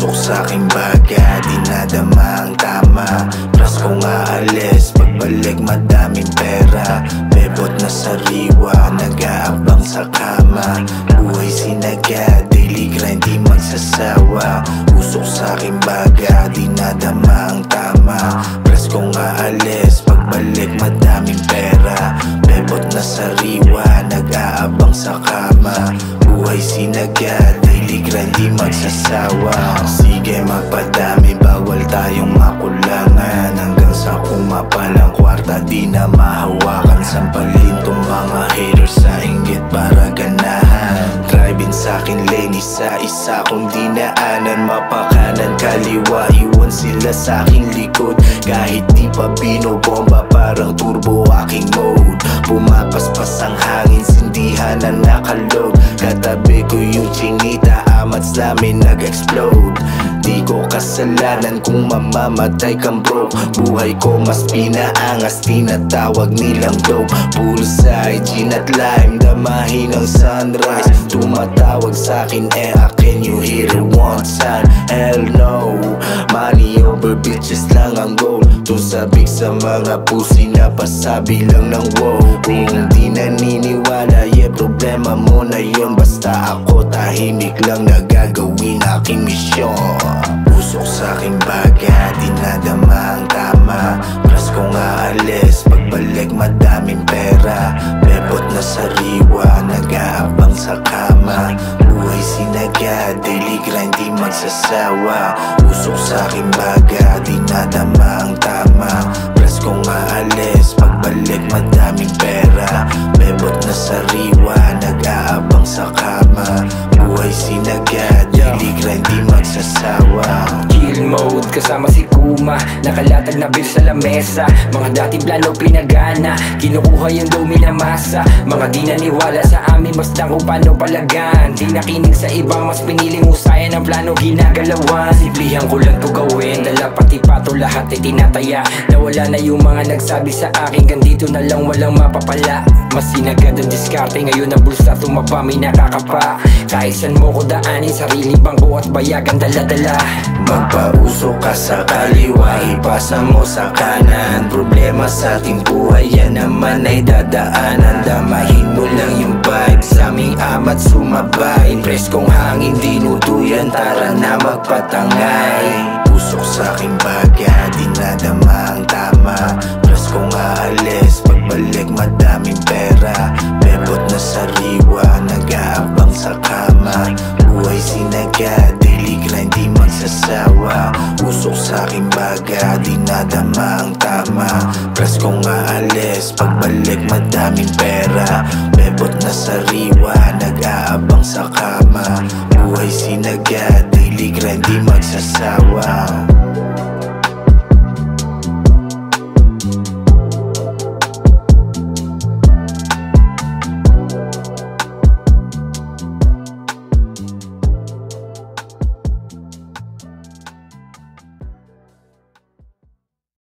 Usok sa'king baga, dinadama ang tama. Pras kong aalis, pagbalik madaming pera. Bebot na sariwa, nag-aabang sa kama. Buhay sinaga, daily grind di magsasawa. Usok sa'king baga, dinadama ang tama. Pras kong aalis, pagbalik madaming pera. Bebot na sariwa, nag-aabang sa kama. Buhay sinaga, daily grind di magsasawa. Sige magpadami, bawal tayong makulangan. Hanggang sa kumapal ang kwarta, di na mahawakan. Sampalin tong mga haters sa inggit para ganahan. Driving sa'kin lane, isa-isa kong dinaanan. Mapakanan kaliwa, iwan sila sa'king likod. Kahit di pa binobomba, parang turbo aking mode. Pumapaspas ang hangin, sindihan na nakalog. Katabi ko yung chinita, amats namin nag-explode. Di ko kasalanan kung mamamatay kang bro. Buhay ko mas pinaangas, tinatawag nilang dope. Bullseye, gin at lime, damahin ang sunrise. Tumatawag sa'kin, can you hear it one time? Hell no, money over bitches lang ang goal. Tusabik sa mga pusi na pasabi lang ng wow. Kung di naniniwala, problema mo na yun. Basta ako tahimik lang na gagawin aking misyon. Usok sa'king baga, dinadama ang tama. Pras kong aalis, pagbalik madaming pera. Bebot na sariwa, nag-aabang sa kama. Buhay sinaga, daily grind di magsasawa. Usok sa'king baga, dinadama ang tama. Pras kong aalis, pagbalik madaming pera. Bebot na sariwa, nag-aabang sa kama. Buhay sinaga, daily grind di magsasawa. Chill mode, kasama si Kuma. Nakalatag na beer sa lamesa. Mga dating plano pinagana, kinukuha yung dough minamasa. Mga di naniwala sa amin, basta kung paano palagan. Di nakinig sa ibang, mas piniling usayan ang plano ginagalawan. Simplihan ko lang to gawin, dala pati pato lahat ay tinataya. Nawala na yung mga nagsabi sa akin, ganito na lang walang mapapala. Mas sinagad ang diskarte, ngayon ang bulsa tumaba, may nakakapa. Kahit saan mo ko daanin, sarili bangko at bayagan dala-dala. Magpausok ka sa kaliwa, ipasa mo sa kanan. Problema sa ating buhay, yan naman ay dadaanan. Damahin mo lang yung vibe, sa aming amat sumabay. Preskong hangin, dinutuyan, tara na magpatangay. Usok sa'king baga, dinadama ang tama. Preskong aalis, pagbalik madaming pera. Bebot na sariwa, nag-aabang sa kama. Buhay sinaga, daily grind di magsasawa. Usok sa'king baga, dinadama ang tama. Preskong aalis, pagbalik madaming pera. Bebot na sariwa, nag-aabang sa kama. Buhay sinaga, daily grind di magsasawa.